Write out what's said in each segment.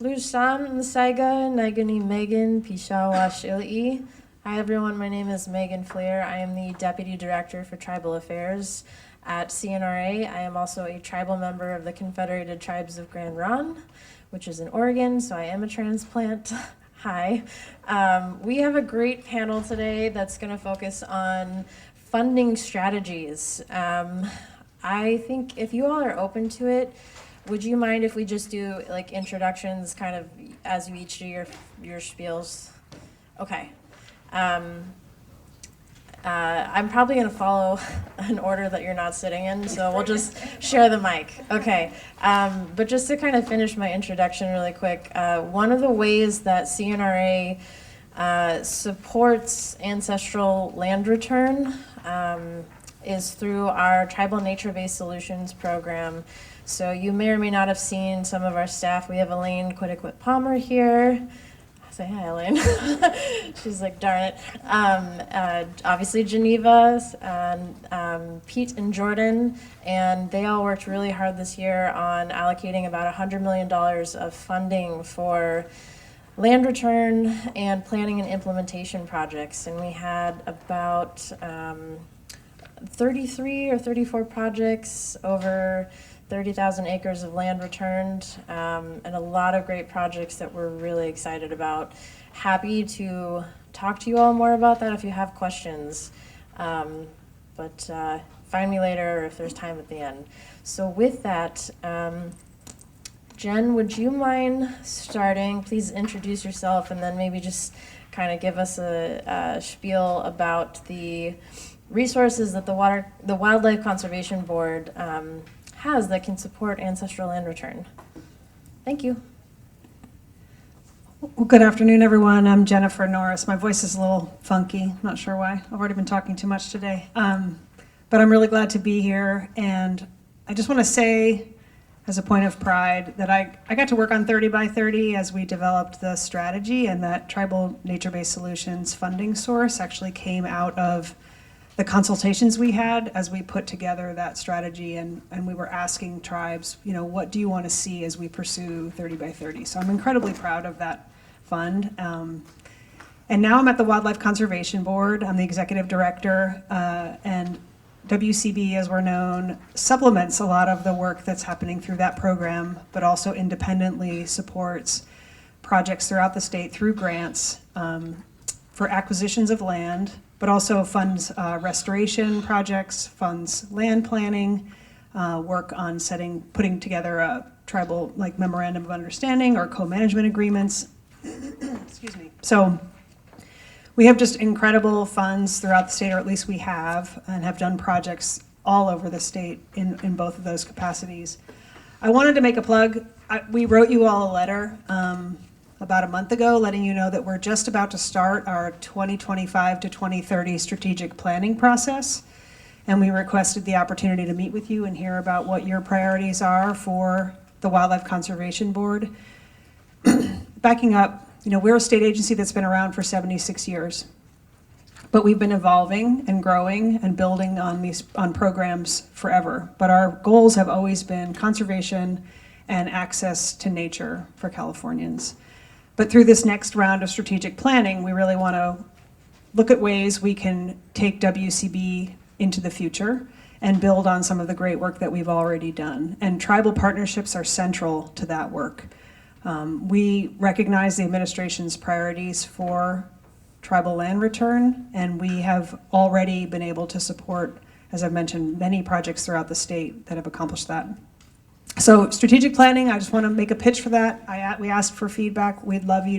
Lushan Saiga Nagani Megan Pishawash Ili. Hi everyone, my name is Megan Fleer. I am the Deputy Director for Tribal Affairs at CNRA. I am also a tribal member of the Confederated Tribes of Grand Ronde, which is in Oregon, so I am a transplant. Hi. We have a great panel today that's going to focus on funding strategies. I think if you all are open to it, would you mind if we just do like introductions kind of as you each do your spiels? Okay. I'm probably going to follow an order that you're not sitting in, so we'll just share the mic. Okay. But just to kind of finish my introduction really quick, one of the ways that CNRA supports ancestral land return is through our Tribal Nature-Based Solutions program. So you may or may not have seen some of our staff. We have Elaine Quiddiquit Palmer here. Say hi, Elaine. She's like, darn it. Obviously Geneva, and Pete and Jordan, and they all worked really hard this year on allocating about $100 million of funding for land return and planning and implementation projects. And we had about 33 or 34 projects over 30,000 acres of land returned, and a lot of great projects that we're really excited about. Happy to talk to you all more about that if you have questions, but find me later if there's time at the end. So with that, Jen, would you mind starting? Please introduce yourself and then maybe just kind of give us a spiel about the resources that the Wildlife Conservation Board has that can support ancestral land return. Thank you. Well, good afternoon, everyone. I'm Jennifer Norris. My voice is a little funky. Not sure why. I've already been talking too much today. But I'm really glad to be here. And I just want to say, as a point of pride, that I got to work on 30 by 30 as we developed the strategy, and that Tribal Nature-Based Solutions funding source actually came out of the consultations we had as we put together that strategy, and we were asking tribes, what do you want to see as we pursue 30 by 30? So I'm incredibly proud of that fund. And now I'm at the Wildlife Conservation Board. I'm the executive director, and WCB, as we're known, supplements a lot of the work that's happening through that program, but also independently supports projects throughout the state through grants for acquisitions of land, but also funds restoration projects, funds land planning, work on putting together a tribal memorandum of understanding or co-management agreements. Excuse me. So we have just incredible funds throughout the state, or at least we have, and have done projects all over the state in both of those capacities. I wanted to make a plug. We wrote you all a letter about a month ago, letting you know that we're just about to start our 2025 to 2030 strategic planning process. And we requested the opportunity to meet with you and hear about what your priorities are for the Wildlife Conservation Board. Backing up, we're a state agency that's been around for 76 years. But we've been evolving and growing and building on programs forever. But our goals have always been conservation and access to nature for Californians. But through this next round of strategic planning, we really want to look at ways we can take WCB into the future and build on some of the great work that we've already done. And tribal partnerships are central to that work. We recognize the administration's priorities for tribal land return, and we have already been able to support, as I've mentioned, many projects throughout the state that have accomplished that. So strategic planning, I just want to make a pitch for that. We asked for feedback. We'd love you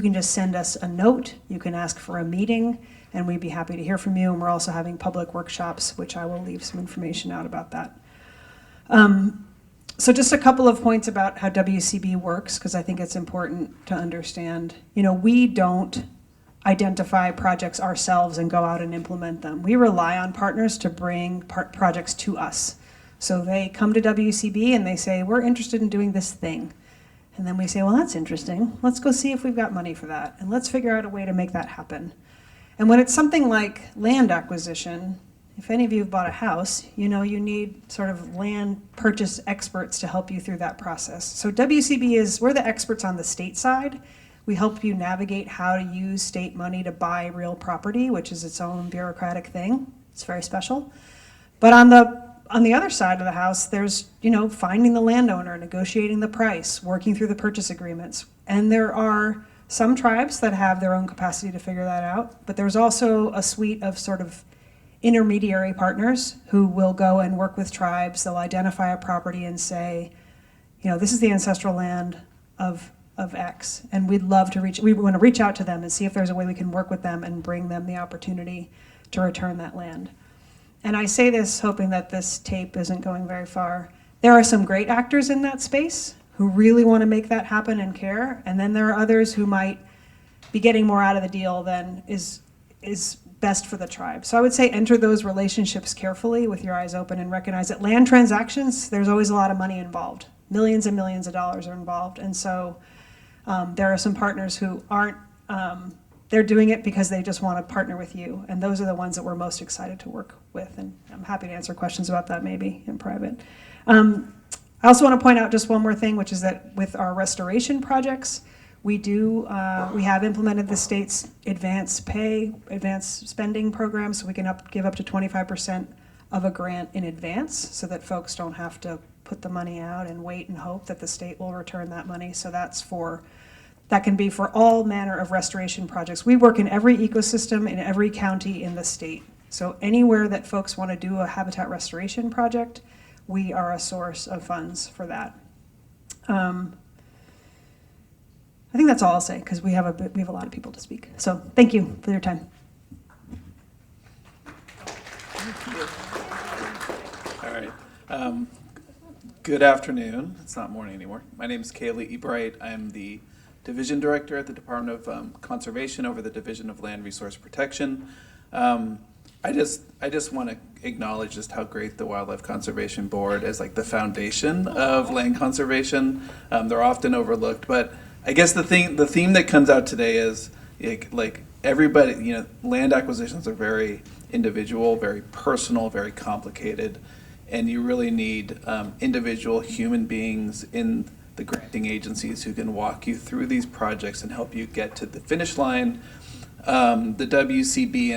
can just send us a note. You can ask for a meeting, and we'd be happy to hear from you. And we're also having public workshops, which I will leave some information out about that. So just a couple of points about how WCB works, because I think it's important to understand. We don't identify projects ourselves and go out and implement them. We rely on partners to bring projects to us. So they come to WCB and they say, we're interested in doing this thing. And then we say, well, that's interesting. Let's go see if we've got money for that. And let's figure out a way to make that happen. And when it's something like land acquisition, if any of you have bought a house, you know you need sort of land purchase experts to help you through that process. So we're the experts on the state side. We help you navigate how to use state money to buy real property, which is its own bureaucratic thing. It's very special. But on the other side of the house, there's, finding the landowner, negotiating the price, working through the purchase agreements. And there are some tribes that have their own capacity to figure that out, but there's also a suite of sort of intermediary partners who will go and work with tribes. They'll identify a property and say, this is the ancestral land of X, and we want to reach out to them and see if there's a way we can work with them and bring them the opportunity to return that land. And I say this hoping that this tape isn't going very far. There are some great actors in that space who really want to make that happen and care, and then there are others who might be getting more out of the deal than is best for the tribe. So I would say enter those relationships carefully with your eyes open and recognize that land transactions, there's always a lot of money involved. Millions and millions of dollars are involved. And so there are some partners who aren't, they're doing it because they just want to partner with you. And those are the ones that we're most excited to work with. And I'm happy to answer questions about that maybe in private. I also want to point out just one more thing, which is that with our restoration projects, we have implemented the state's advanced spending program, so we can give up to 25% of a grant in advance so that folks don't have to put the money out and wait and hope that the state will return that money. So that can be for all manner of restoration projects. We work in every ecosystem in every county in the state. So anywhere that folks want to do a habitat restoration project, we are a source of funds for that. I think that's all I'll say because we have a lot of people to speak. So thank you for your time. All right. Good afternoon. It's not morning anymore. My name is Kaylee Ebright. I'm the Division Director at the Department of Conservation over the Division of Land Resource Protection. I just want to acknowledge just how great the Wildlife Conservation Board is, like the foundation of land conservation. They're often overlooked, but I guess the theme that comes out today is like everybody, land acquisitions are very individual, very personal, very complicated, and you really need individual human beings in the granting agencies who can walk you through these projects and help you get to the finish line. The WCB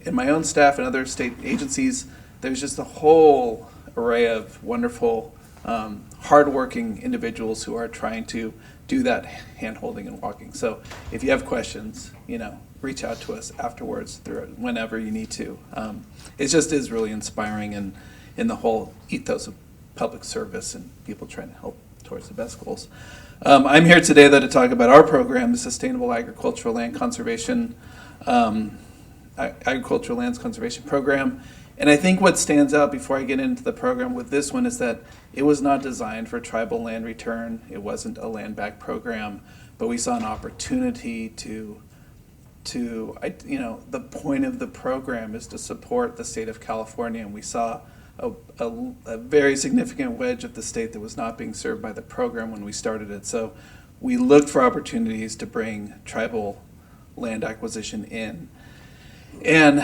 and my own staff and other state agencies, there's just a whole array of wonderful, hardworking individuals who are trying to do that hand-holding and walking. So if you have questions, reach out to us afterwards, whenever you need to. It just is really inspiring in the whole ethos of public service and people trying to help towards the best goals. I'm here today, though, to talk about our program, the Sustainable Agricultural Land Conservation, Agricultural Lands Conservation Program. And I think what stands out before I get into the program with this one is that it was not designed for tribal land return. It wasn't a land back program, but we saw an opportunity to the point of the program is to support the state of California, and we saw a very significant wedge of the state that was not being served by the program when we started it. So we looked for opportunities to bring tribal land acquisition in. And,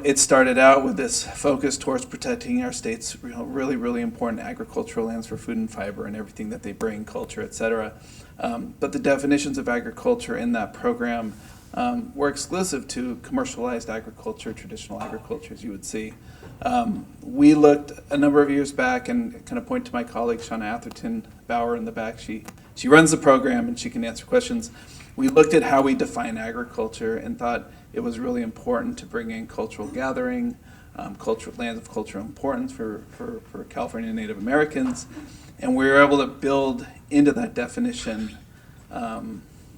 it started out with this focus towards protecting our state's really, really important agricultural lands for food and fiber and everything that they bring, culture, et cetera. But the definitions of agriculture in that program were exclusive to commercialized agriculture, traditional agriculture, as you would see. We looked a number of years back, and kind of point to my colleague, Shauna Atherton Bauer in the back. She runs the program, and she can answer questions. We looked at how we define agriculture and thought it was really important to bring in cultural gathering, lands of cultural importance for California Native Americans, and we were able to build into that definition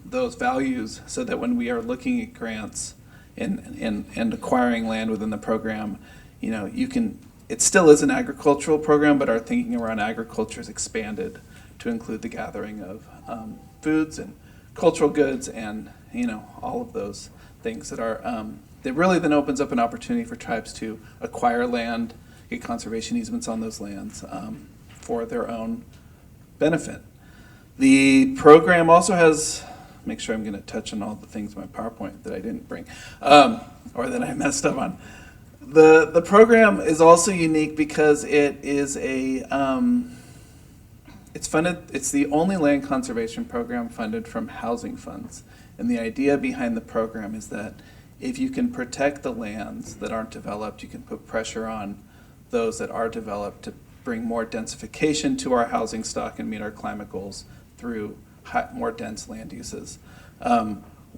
those values so that when we are looking at grants and acquiring land within the program, it still is an agricultural program, but our thinking around agriculture is expanded to include the gathering of foods and cultural goods and all of those things that are that really then opens up an opportunity for tribes to acquire land, get conservation easements on those lands for their own benefit. The program also has, make sure I'm going to touch on all the things in my PowerPoint that I didn't bring or that I messed up on. The program is also unique because it is it's funded. It's the only land conservation program funded from housing funds, and the idea behind the program is that if you can protect the lands that aren't developed, you can put pressure on those that are developed to bring more densification to our housing stock and meet our climate goals through more dense land uses.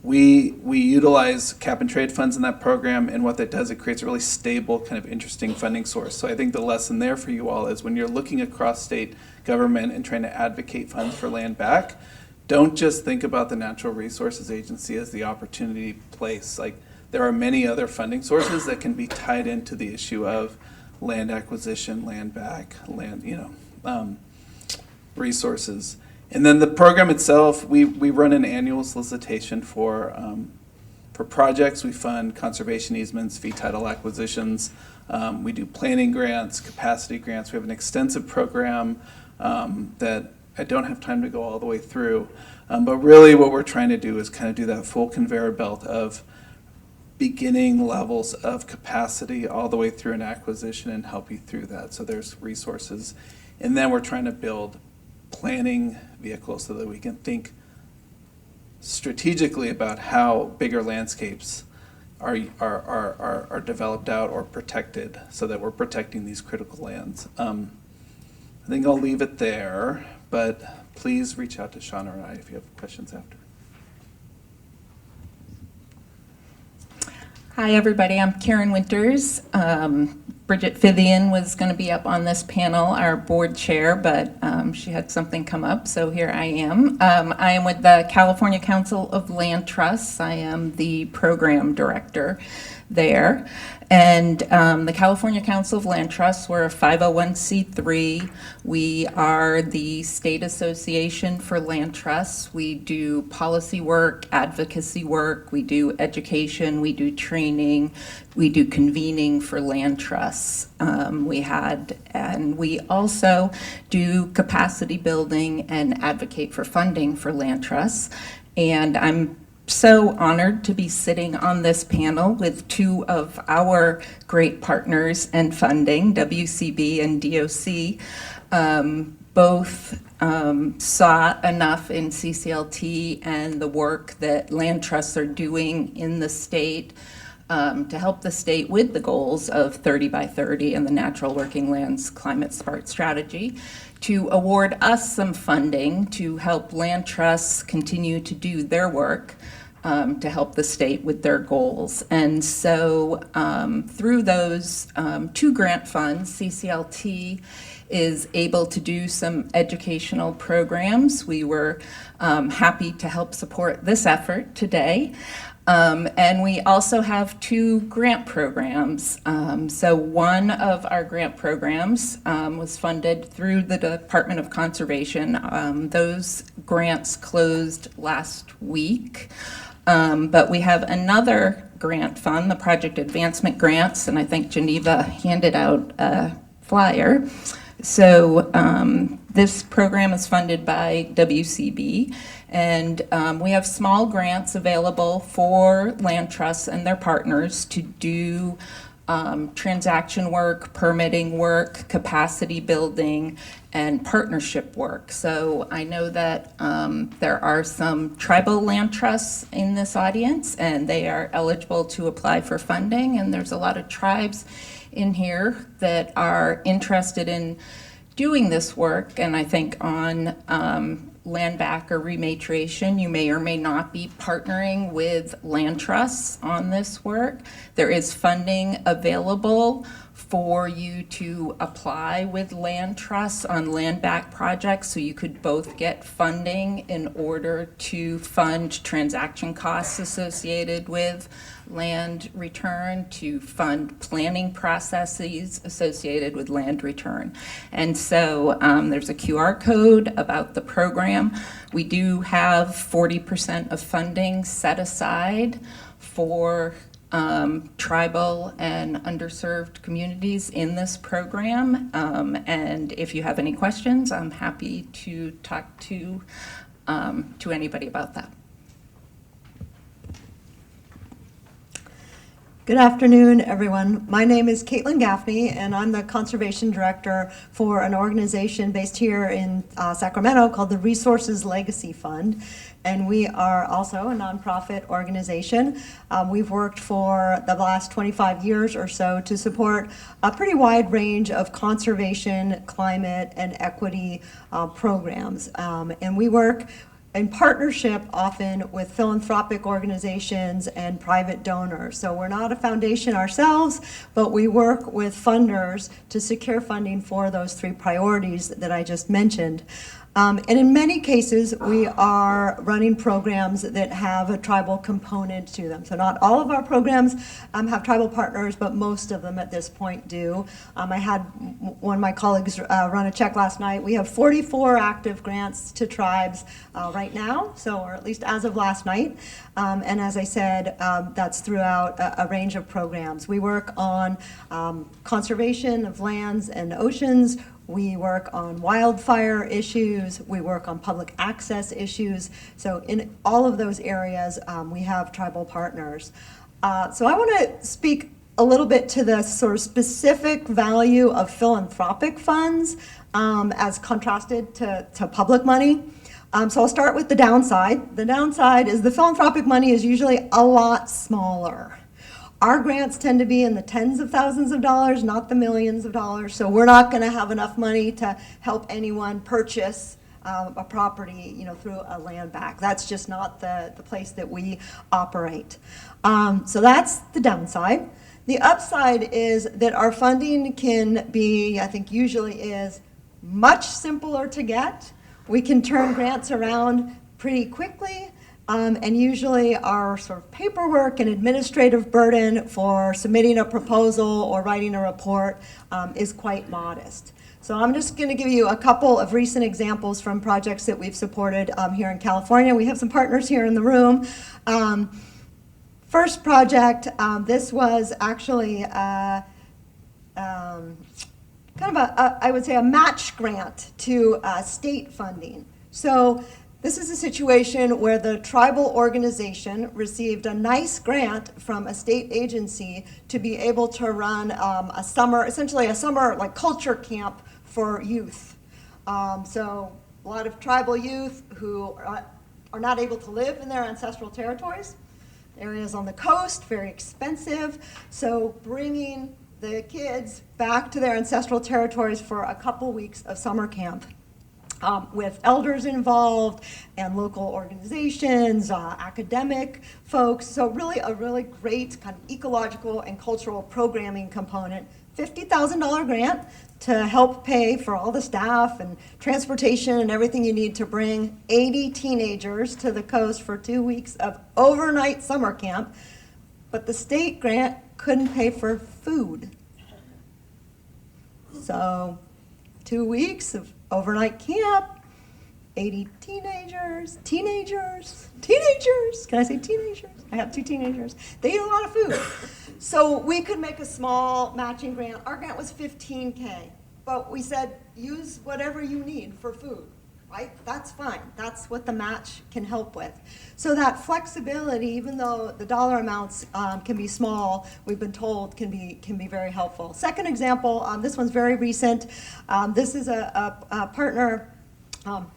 We utilize cap and trade funds in that program, and what that does, it creates a really stable, kind of interesting funding source. So I think the lesson there for you all is when you're looking across state government and trying to advocate funds for land back, don't just think about the Natural Resources Agency as the opportunity place. Like, there are many other funding sources that can be tied into the issue of land acquisition, land back, resources. And then the program itself, we run an annual solicitation for projects. We fund conservation easements, fee title acquisitions. We do planning grants, capacity grants. We have an extensive program that I don't have time to go all the way through. But really what we're trying to do is kind of do that full conveyor belt of beginning levels of capacity all the way through an acquisition and help you through that. So there's resources. And then we're trying to build planning vehicles so that we can think strategically about how bigger landscapes are developed out or protected so that we're protecting these critical lands. I think I'll leave it there, but please reach out to Shauna or I if you have questions after. Hi, everybody. I'm Karen Winters. Bridget Fithian was going to be up on this panel, our board chair, but she had something come up, so here I am. I am with the California Council of Land Trusts. I am the program director there. And the California Council of Land Trusts, we're a 501c3. We are the state association for land trusts. We do policy work, advocacy work, we do education, we do training, we do convening for land trusts. And we also do capacity building and advocate for funding for land trusts. And I'm so honored to be sitting on this panel with two of our great partners and funding, WCB and DOC. Both saw enough in CCLT and the work that land trusts are doing in the state to help the state with the goals of 30 by 30 and the Natural Working Lands Climate Smart Strategy, to award us some funding to help land trusts continue to do their work to help the state with their goals. And so through those two grant funds, CCLT is able to do some educational programs. We were happy to help support this effort today. And we also have two grant programs. So one of our grant programs was funded through the Department of Conservation. Those grants closed last week. But we have another grant fund, the Project Advancement Grants, and I think Geneva handed out a flyer. So this program is funded by WCB, and we have small grants available for land trusts and their partners to do transaction work, permitting work, capacity building, and partnership work. So I know that there are some tribal land trusts in this audience, and they are eligible to apply for funding, and there's a lot of tribes in here that are interested in doing this work. And I think on land back or rematriation, you may or may not be partnering with land trusts on this work. There is funding available for you to apply with land trusts on land back projects, so you could both get funding in order to fund transaction costs associated with land return, to fund planning processes associated with land return. And so there's a QR code about the program. We do have 40% of funding set aside for tribal and underserved communities in this program. And if you have any questions, I'm happy to talk to anybody about that. Good afternoon, everyone. My name is Caitlin Gaffney, and I'm the Conservation Director for an organization based here in Sacramento called the Resources Legacy Fund. And we are also a nonprofit organization. We've worked for the last 25 years or so to support a pretty wide range of conservation, climate, and equity programs. And we work in partnership often with philanthropic organizations and private donors. So we're not a foundation ourselves, but we work with funders to secure funding for those three priorities that I just mentioned. And in many cases, we are running programs that have a tribal component to them. So not all of our programs have tribal partners, but most of them at this point do. I had one of my colleagues run a check last night. We have 44 active grants to tribes right now, or at least as of last night. And as I said, that's throughout a range of programs. We work on conservation of lands and oceans. We work on wildfire issues, we work on public access issues. So in all of those areas, we have tribal partners. So I want to speak a little bit to the sort of specific value of philanthropic funds as contrasted to public money. So I'll start with the downside. The downside is the philanthropic money is usually a lot smaller. Our grants tend to be in the tens of thousands of dollars, not the millions of dollars. So we're not going to have enough money to help anyone purchase a property, through a land back. That's just not the place that we operate. So that's the downside. The upside is that our funding can be, I think usually is, much simpler to get. We can turn grants around pretty quickly. And usually our sort of paperwork and administrative burden for submitting a proposal or writing a report is quite modest. So I'm just going to give you a couple of recent examples from projects that we've supported here in California. We have some partners here in the room. First project, this was actually kind of I would say a match grant to state funding. So this is a situation where the tribal organization received a nice grant from a state agency to be able to run essentially a summer like culture camp for youth. So a lot of tribal youth who are not able to live in their ancestral territories. Areas on the coast, very expensive. So bringing the kids back to their ancestral territories for a couple weeks of summer camp. With elders involved and local organizations, academic folks. So really a really great kind of ecological and cultural programming component. $50,000 grant to help pay for all the staff and transportation and everything you need to bring 80 teenagers to the coast for 2 weeks of overnight summer camp. But the state grant couldn't pay for food. So 2 weeks of overnight camp, 80 teenagers. Can I say teenagers? I have 2 teenagers. They eat a lot of food. So we could make a small matching grant. Our grant was $15K, but we said use whatever you need for food, right? That's fine. That's what the match can help with. So that flexibility, even though the dollar amounts can be small, we've been told can be very helpful. Second example, this one's very recent. This is a partner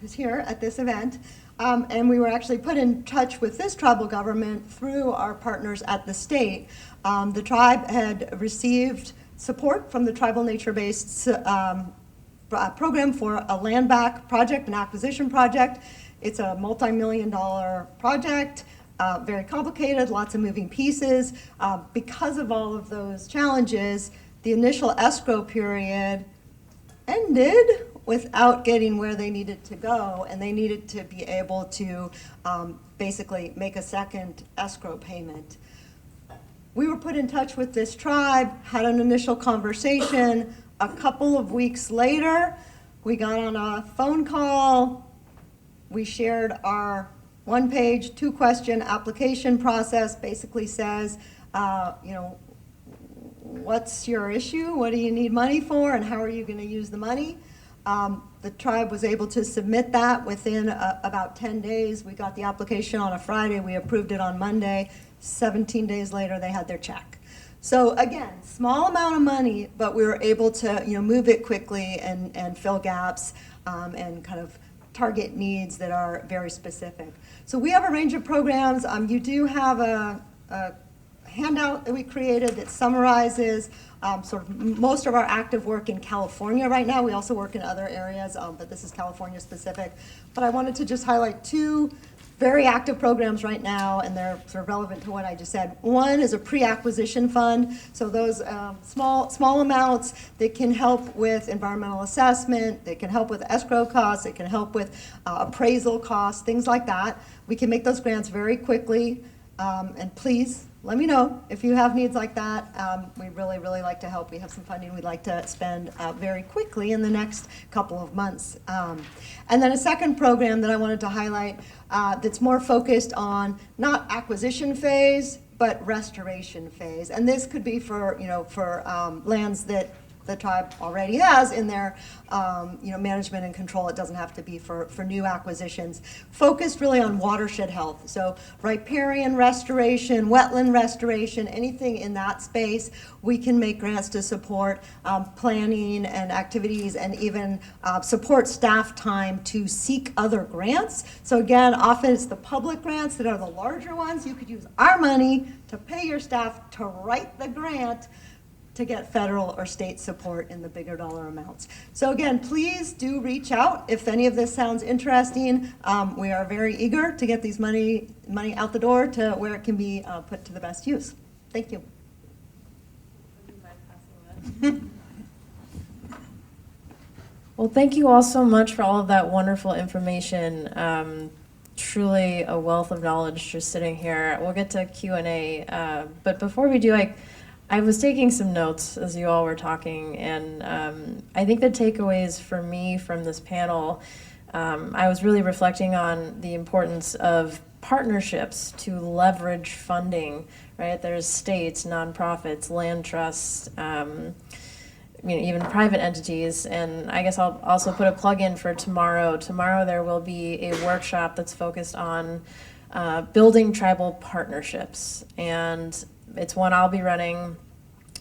who's here at this event. And we were actually put in touch with this tribal government through our partners at the state. The tribe had received support from the tribal nature-based program for a land back project, an acquisition project. It's a multi-million-dollar project, very complicated, lots of moving pieces. Because of all of those challenges, the initial escrow period ended without getting where they needed to go, and they needed to be able to basically make a second escrow payment. We were put in touch with this tribe, had an initial conversation. A couple of weeks later, we got on a phone call. We shared our 1-page, 2-question application process. Basically says, what's your issue? What do you need money for? And how are you going to use the money? The tribe was able to submit that within about 10 days. We got the application on a Friday. We approved it on Monday. 17 days later, they had their check. So again, small amount of money, but we were able to, move it quickly and fill gaps and kind of target needs that are very specific. So we have a range of programs. You do have a handout that we created that summarizes sort of most of our active work in California right now. We also work in other areas, but this is California specific. But I wanted to just highlight two very active programs right now, and they're sort of relevant to what I just said. One is a pre-acquisition fund, so those small amounts that can help with environmental assessment, they can help with escrow costs, it can help with appraisal costs, things like that. We can make those grants very quickly, and please let me know if you have needs like that. We really, really like to help. We have some funding we'd like to spend very quickly in the next couple of months. And then a second program that I wanted to highlight that's more focused on not acquisition phase, but restoration phase. And this could be for, lands that the tribe already has in their management and control. It doesn't have to be for new acquisitions. Focused really on watershed health. So riparian restoration, wetland restoration, anything in that space, we can make grants to support planning and activities and even support staff time to seek other grants. So again, often it's the public grants that are the larger ones. You could use our money to pay your staff to write the grant to get federal or state support in the bigger dollar amounts. So again, please do reach out if any of this sounds interesting. We are very eager to get these money out the door to where it can be put to the best use. Thank you. Well, thank you all so much for all of that wonderful information. Truly a wealth of knowledge just sitting here. We'll get to Q&A, but before we do, I was taking some notes as you all were talking, and I think the takeaways for me from this panel, I was really reflecting on the importance of partnerships to leverage funding, right? There's states, nonprofits, land trusts, even private entities, and I guess I'll also put a plug in for tomorrow. Tomorrow there will be a workshop that's focused on building tribal partnerships, and it's one I'll be running.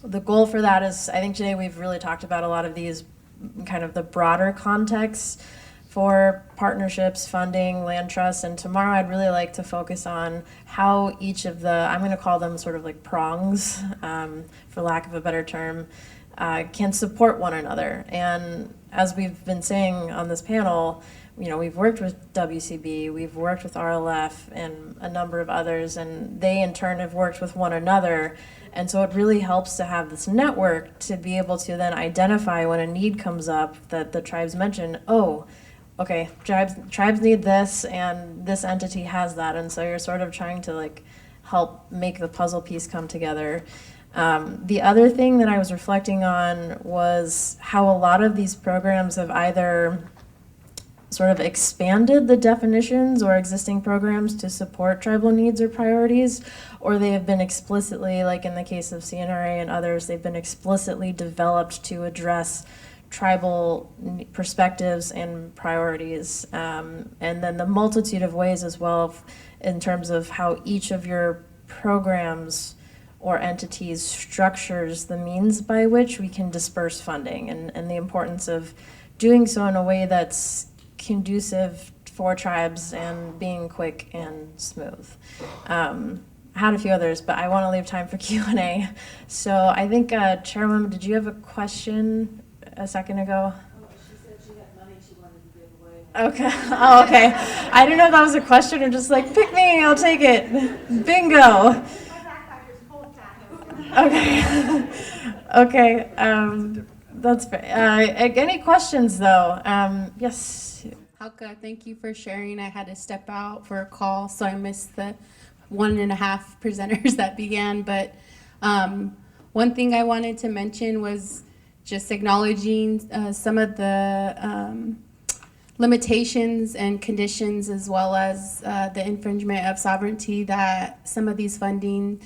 The goal for that is, I think today we've really talked about a lot of these kind of the broader contexts for partnerships, funding, land trusts, and tomorrow I'd really like to focus on how each of the, I'm going to call them sort of like prongs, for lack of a better term, can support one another. And as we've been saying on this panel, we've worked with WCB, we've worked with RLF and a number of others, and they in turn have worked with one another. And so it really helps to have this network to be able to then identify when a need comes up that the tribes mention, oh, okay, tribes need this and this entity has that. And so you're sort of trying to help make the puzzle piece come together. The other thing that I was reflecting on was how a lot of these programs have either sort of expanded the definitions or existing programs to support tribal needs or priorities, or they have been explicitly, like in the case of CNRA and others, they've been explicitly developed to address tribal perspectives and priorities. And then the multitude of ways as well in terms of how each of your programs or entities structures the means by which we can disperse funding, and the importance of doing so in a way that's conducive for tribes and being quick and smooth. I had a few others, but I want to leave time for Q&A. So I think, Chairwoman, did you have a question a second ago? Oh, she said she had money she wanted to give away. Okay. Oh, okay. I didn't know if that was a question or just pick me, I'll take it. Bingo. Okay. Okay. That's fair. Any questions, though? Yes. Halka, thank you for sharing. I had to step out for a call, so I missed the 1.5 presenters that began. But one thing I wanted to mention was just acknowledging some of the limitations and conditions, as well as the infringement of sovereignty that some of these funding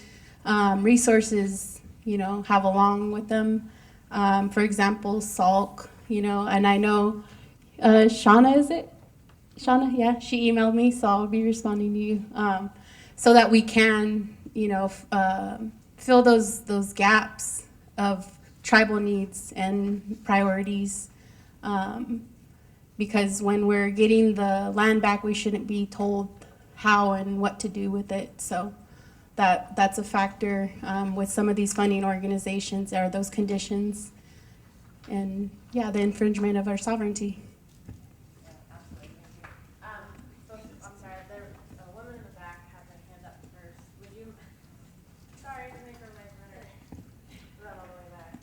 resources, have along with them. For example, SALC, and I know Shauna, is it? Shauna, yeah, she emailed me, so I'll be responding to you, so that we can, fill those gaps of tribal needs and priorities. Because when we're getting the land back, we shouldn't be told how and what to do with it. So that's a factor with some of these funding organizations, are those conditions and, yeah, the infringement of our sovereignty. I'm sorry, there, a woman in the back had her hand up first. Would you, sorry to make her wait for her. Run all the way back.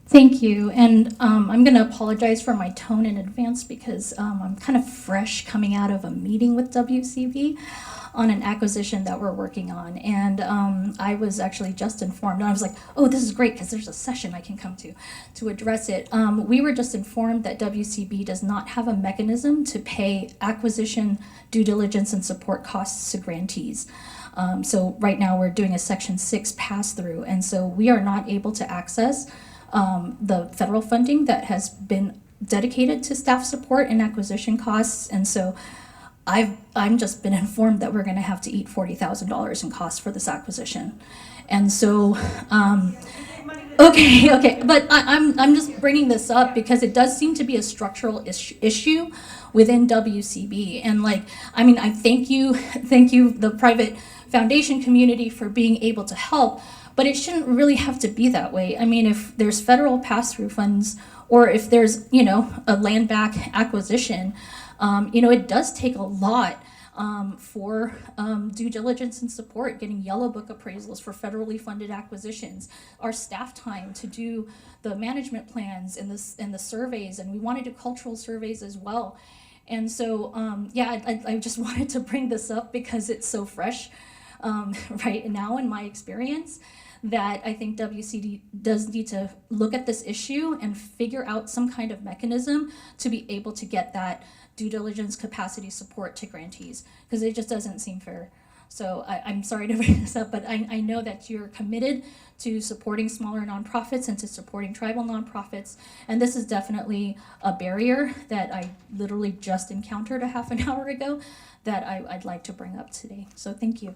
Thank you, and I'm going to apologize for my tone in advance because I'm kind of fresh coming out of a meeting with WCB on an acquisition that we're working on, and I was actually just informed, and I was like, oh, this is great because there's a session I can come to address it. We were just informed that WCB does not have a mechanism to pay acquisition, due diligence, and support costs to grantees. So right now we're doing a Section 6 pass-through, and so we are not able to access the federal funding that has been dedicated to staff support and acquisition costs, and so I'm just been informed that we're going to have to eat $40,000 in costs for this acquisition, and so okay, but I'm just bringing this up because it does seem to be a structural issue within WCB, and I thank you the private foundation community for being able to help. But it shouldn't really have to be that way. I mean, if there's federal pass-through funds, or if there's, a land back acquisition, it does take a lot for due diligence and support, getting yellow book appraisals for federally funded acquisitions, our staff time to do the management plans and the surveys, and we want to do cultural surveys as well. And so, I just wanted to bring this up because it's so fresh right now in my experience, that I think WCD does need to look at this issue and figure out some kind of mechanism to be able to get that due diligence capacity support to grantees, because it just doesn't seem fair. So I'm sorry to bring this up, but I know that you're committed to supporting smaller nonprofits and to supporting tribal nonprofits, and this is definitely a barrier that I literally just encountered a half an hour ago that I'd like to bring up today. So thank you.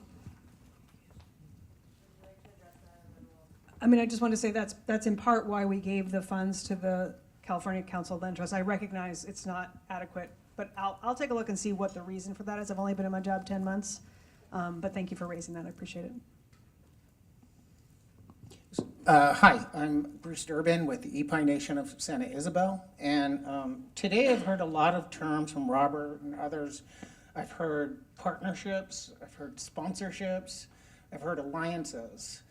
I just want to say that's in part why we gave the funds to the California Council of Land Trust. I recognize it's not adequate, but I'll take a look and see what the reason for that is. I've only been in my job 10 months, but thank you for raising that. I appreciate it. Hi, I'm Bruce Durbin with the Epi Nation of Santa Isabel, and today I've heard a lot of terms from Robert and others. I've heard partnerships, I've heard sponsorships, I've heard alliances.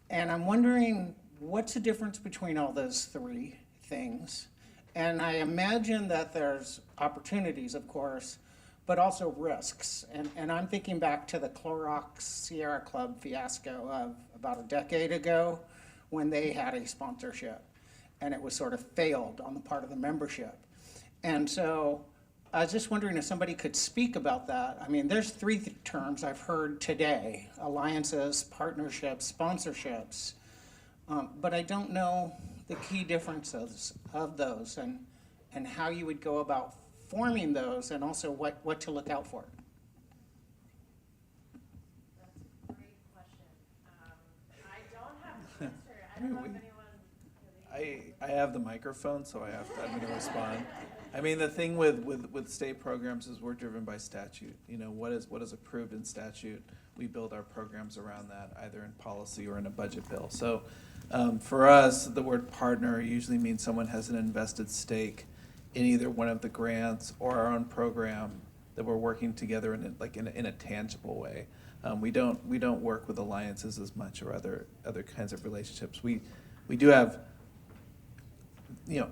And I'm wondering, what's the difference between all those three things? And I imagine that there's opportunities, of course, but also risks. And I'm thinking back to the Clorox Sierra Club fiasco of about a decade ago when they had a sponsorship, and it was sort of failed on the part of the membership. And so I was just wondering if somebody could speak about that. I mean, there's three terms I've heard today: alliances, partnerships, sponsorships. But I don't know the key differences of those and how you would go about forming those, and also what to look out for. That's a great question. I don't have the answer. I don't know if anyone. I have the microphone, so I'm going to respond. I mean, the thing with state programs is we're driven by statute. What is approved in statute, we build our programs around that, either in policy or in a budget bill. So for us, the word partner usually means someone has an invested stake in either one of the grants or our own program that we're working together in a tangible way. We don't work with alliances as much, or other kinds of relationships. We do have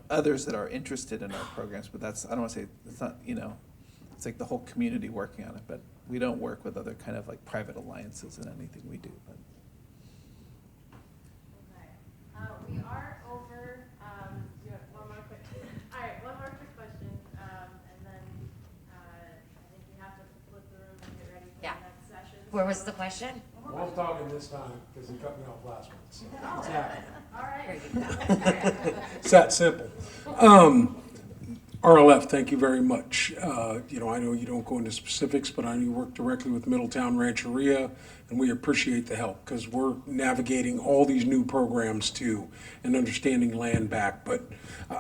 others that are interested in our programs, but I don't want to say, it's not, it's like the whole community working on it, but we don't work with other kind of like private alliances in anything we do. But. Okay. We are over, do you have one more quick, all right, one more quick question, and then I think we have to flip the room and get ready for the next session. Where was the question? Well, I'm talking this time because he cut me off last month. So it's happening. All right. It's that simple. RLF, thank you very much. I know you don't go into specifics, but I know you work directly with Middletown Rancheria, and we appreciate the help because we're navigating all these new programs too and understanding land back. But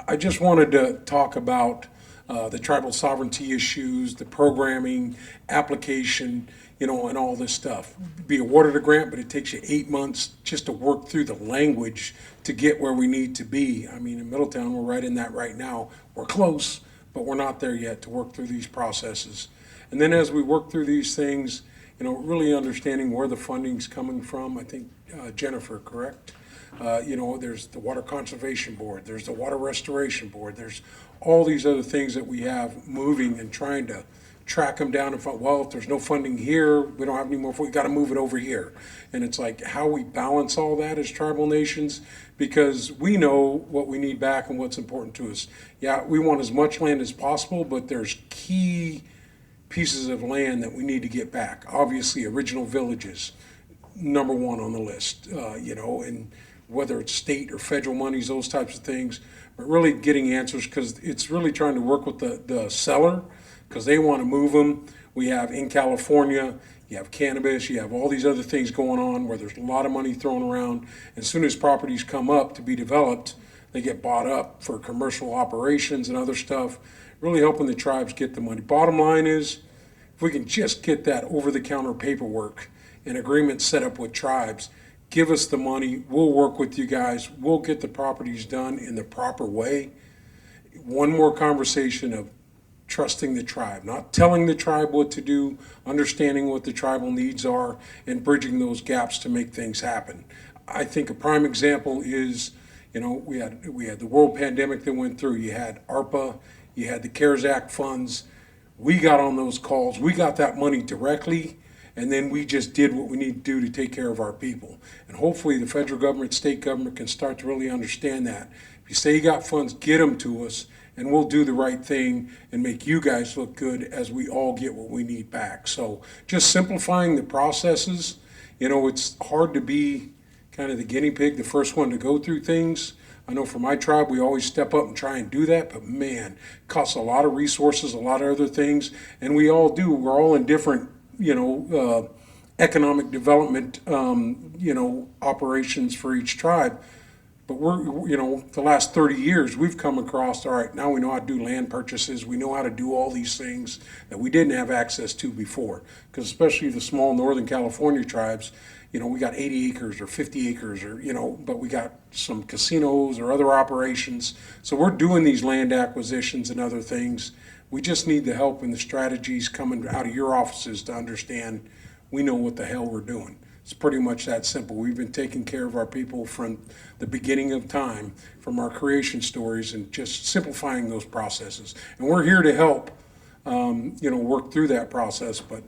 I just wanted to talk about the tribal sovereignty issues, the programming, application, and all this stuff. Be awarded a grant, but it takes you 8 months just to work through the language to get where we need to be. I mean, in Middletown, we're right in that right now. We're close, but we're not there yet to work through these processes. And then as we work through these things, really understanding where the funding's coming from. I think Jennifer, correct? There's the Water Conservation Board, there's the Water Restoration Board, there's all these other things that we have moving and trying to track them down and find, well, if there's no funding here, we don't have any more, we got to move it over here. And it's like how we balance all that as tribal nations, because we know what we need back and what's important to us. Yeah, we want as much land as possible, but there's key pieces of land that we need to get back. Obviously, original villages, number one on the list, and whether it's state or federal monies, those types of things, but really getting answers, because it's really trying to work with the seller, because they want to move them. We have in California, you have cannabis, you have all these other things going on where there's a lot of money thrown around. As soon as properties come up to be developed, they get bought up for commercial operations and other stuff, really helping the tribes get the money. Bottom line is, if we can just get that over-the-counter paperwork and agreements set up with tribes, give us the money, we'll work with you guys, we'll get the properties done in the proper way. One more conversation of trusting the tribe, not telling the tribe what to do, understanding what the tribal needs are, and bridging those gaps to make things happen. I think a prime example is, we had the world pandemic that went through. You had ARPA, you had the CARES Act funds. We got on those calls, we got that money directly, and then we just did what we need to do to take care of our people. And hopefully the federal government, state government can start to really understand that. If you say you got funds, get them to us, and we'll do the right thing and make you guys look good as we all get what we need back. So just simplifying the processes. It's hard to be kind of the guinea pig, the first one to go through things. I know for my tribe, we always step up and try and do that, but man, it costs a lot of resources, a lot of other things, and we all do. We're all in different, economic development, operations for each tribe. But we're, the last 30 years, we've come across, all right, now we know how to do land purchases. We know how to do all these things that we didn't have access to before. Because especially the small Northern California tribes, we got 80 acres or 50 acres or, but we got some casinos or other operations. So we're doing these land acquisitions and other things. We just need the help and the strategies coming out of your offices to understand we know what the hell we're doing. It's pretty much that simple. We've been taking care of our people from the beginning of time, from our creation stories, and just simplifying those processes. And we're here to help, work through that process. But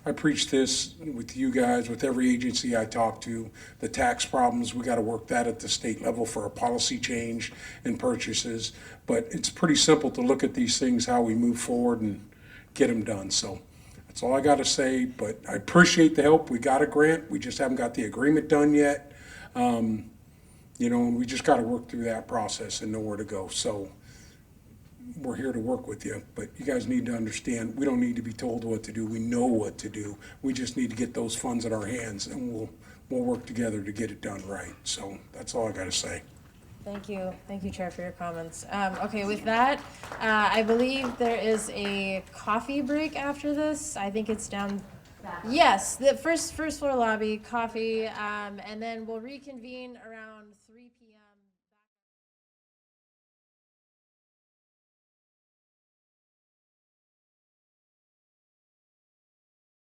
I preach this with you guys, with every agency I talk to. The tax problems, we got to work that at the state level for a policy change and purchases. But it's pretty simple to look at these things, how we move forward and get them done. So that's all I got to say, but I appreciate the help. We got a grant. We just haven't got the agreement done yet. And we just got to work through that process and know where to go. So we're here to work with you, but you guys need to understand, we don't need to be told what to do. We know what to do. We just need to get those funds in our hands, and we'll work together to get it done right. So that's all I got to say. Thank you, Chair, for your comments. Okay, with that, I believe there is a coffee break after this. I think it's down. Yes, the first floor lobby, coffee, and then we'll reconvene around 3 p.m.